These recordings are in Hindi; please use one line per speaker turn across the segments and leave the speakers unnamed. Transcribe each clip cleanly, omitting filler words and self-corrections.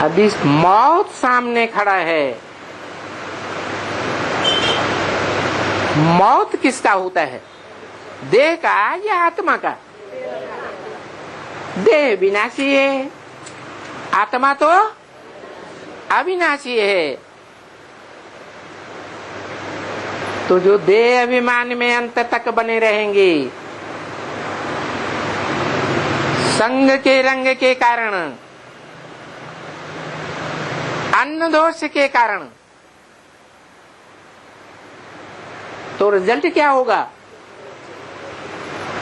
अभी मौत सामने खड़ा है। मौत किसका होता है? देह का या आत्मा का? देह विनाशी है, आत्मा तो अविनाशी है। तो जो देह अभिमान में अंत तक बने रहेंगे, संग के रंग के कारण, अन्न दोष के कारण, तो रिजल्ट क्या होगा?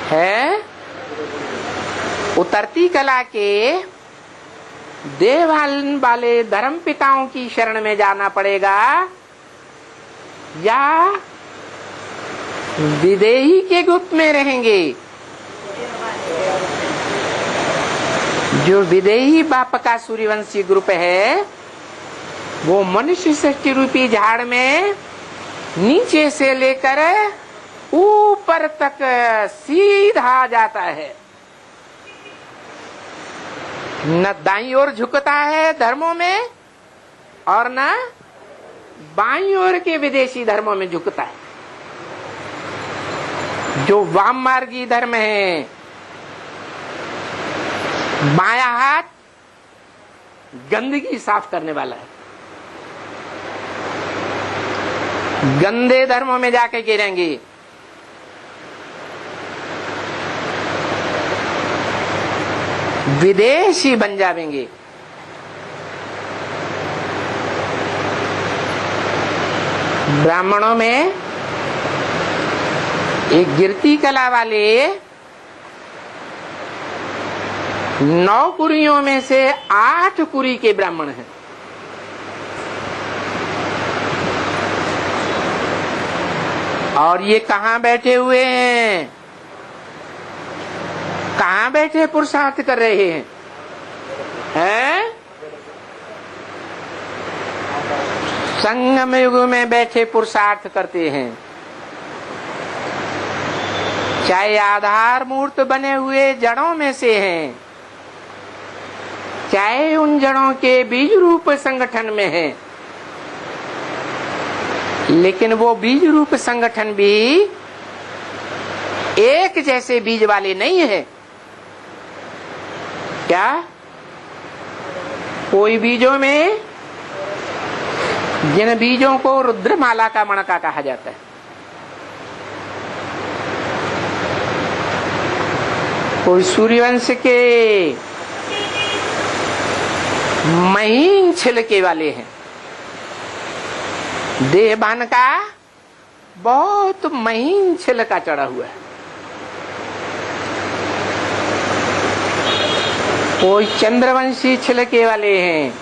है उतरती कला के देह वाले धर्म पिताओं की शरण में जाना पड़ेगा, या विदेही के गुप्त में रहेंगे। जो विदेही बाप का सूर्यवंशी ग्रुप है, वो मनुष्य सृष्टि रूपी झाड़ में नीचे से लेकर ऊपर तक सीधा जाता है, न दाईं ओर झुकता है धर्मों में, और न बाईं ओर के विदेशी धर्मों में झुकता है। जो वाम मार्गी धर्म है, बायां हाथ गंदगी साफ करने वाला है। गंदे धर्मों में जाके गिरेंगे। विदेशी बन जाएंगे। ब्राह्मणों में एक गिरती कला वाले 9 कुरियों में से 8 कुरी के ब्राह्मण हैं। और ये कहाँ बैठे हुए हैं? कहाँ बैठे पुरुषार्थ कर रहे हैं? हैं? संगम युग में बैठे पुरुषार्थ करते हैं। चाहे आधार मूर्त बने हुए जड़ों में से हैं, चाहे उन जड़ों के बीज रूप संगठन में हैं, लेकिन वो बीज रूप संगठन भी एक जैसे बीज वाले नहीं है। क्या? कोई बीजों में, जिन बीजों को रुद्रमाला का मणका कहा जाता है, कोई सूर्यवंश के महीन छिलके वाले हैं। देहबान का बहुत महीन छिलका चढ़ा हुआ है। कोई चंद्रवंशी छिलके वाले हैं।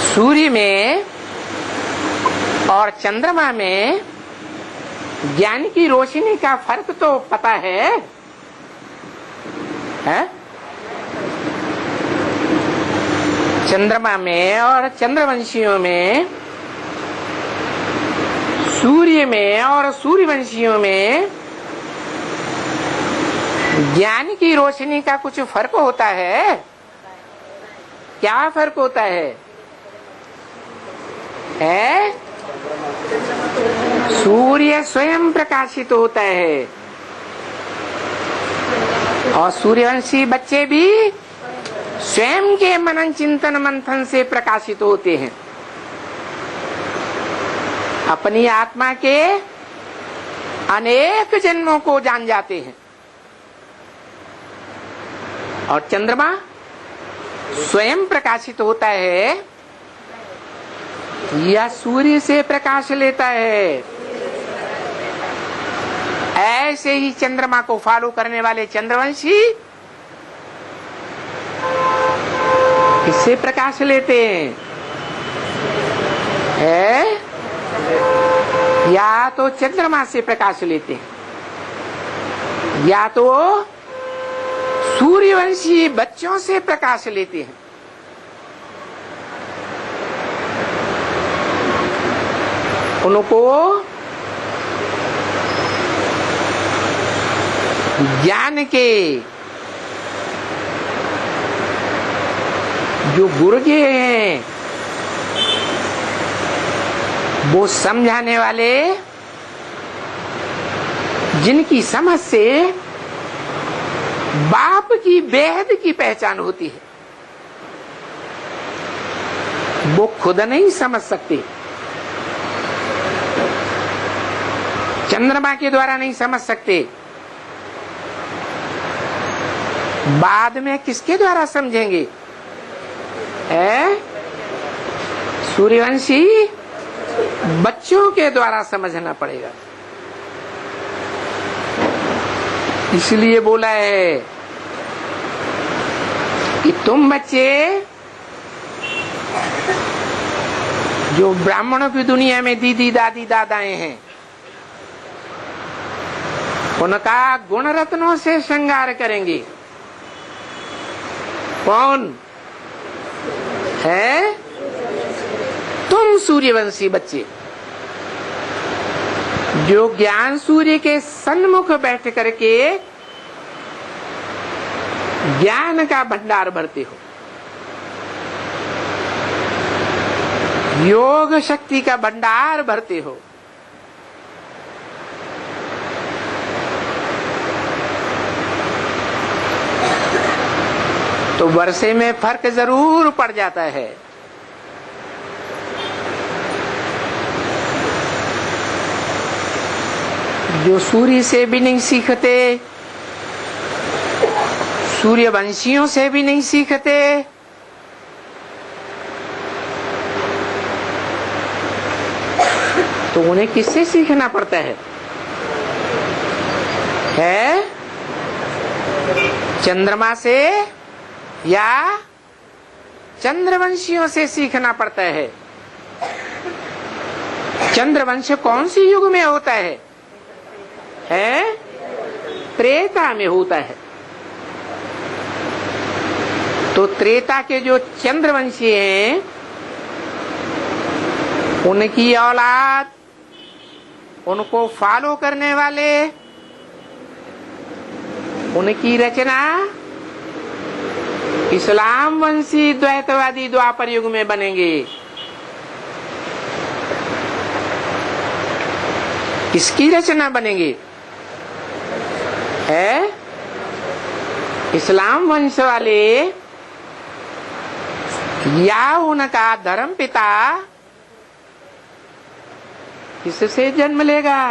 सूर्य में और चंद्रमा में ज्ञान की रोशनी का फर्क तो पता है? चंद्रमा में और चंद्रवंशियों में, सूर्य में और सूर्यवंशियों में ज्ञान की रोशनी का कुछ फर्क होता है? क्या फर्क होता है? सूर्य स्वयं प्रकाशित होता है, और सूर्यवंशी बच्चे भी स्वयं के मनन चिंतन मंथन से प्रकाशित होते हैं। अपनी आत्मा के अनेक जन्मों को जान जाते हैं। और चंद्रमा स्वयं प्रकाशित होता है या सूर्य से प्रकाश लेता है? ऐसे ही चंद्रमा को फॉलो करने वाले चंद्रवंशी किससे प्रकाश लेते हैं? या तो चंद्रमा से प्रकाश लेते हैं, या तो सूर्यवंशी बच्चों से प्रकाश लेते हैं। उनको ज्ञान के जो गुर्गे हैं वो समझाने वाले, जिनकी समझ से बाप की बेहद की पहचान होती है, वो खुद नहीं समझ सकते, चंद्रमा के द्वारा नहीं समझ सकते, बाद में किसके द्वारा समझेंगे? सूर्यवंशी बच्चों के द्वारा समझना पड़ेगा। इसलिए बोला है कि तुम बच्चे जो ब्राह्मणों की दुनिया में दीदी दादी दादाएं हैं, उनका गुण रत्नों से श्रृंगार करेंगे। कौन है? तुम सूर्यवंशी बच्चे, जो ज्ञान सूर्य के सन्मुख बैठ करके ज्ञान का भंडार भरते हो, योग शक्ति का भंडार भरते हो। तो वर्षे में फर्क जरूर पड़ जाता है। जो सूर्य से भी नहीं सीखते, सूर्यवंशियों से भी नहीं सीखते, तो उन्हें किससे सीखना पड़ता है? चंद्रमा से या चंद्रवंशियों से सीखना पड़ता है। चंद्रवंश कौन सी युग में होता है? त्रेता में होता है। तो त्रेता के जो चंद्रवंशी हैं, उनकी औलाद, उनको फॉलो करने वाले, उनकी रचना इस्लाम वंशी द्वैतवादी द्वापर युग में बनेंगे। किसकी रचना बनेंगे? इस्लाम वंश वाले या उनका धर्म पिता किससे जन्म लेगा?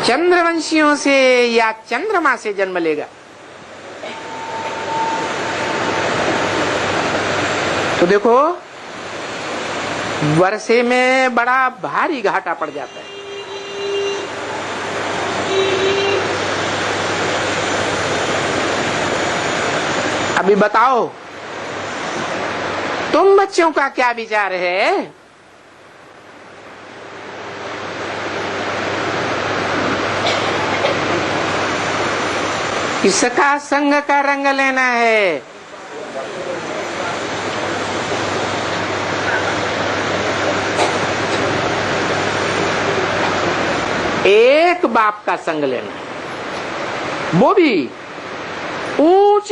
चंद्रवंशियों से या चंद्रमा से जन्म लेगा। तो देखो, वर्षे में बड़ा भारी घाटा पड़ जाता है। अभी बताओ, तुम बच्चों का क्या विचार है? किसका संग का रंग लेना है? एक बाप का संग लेना है, वो भी ऊंच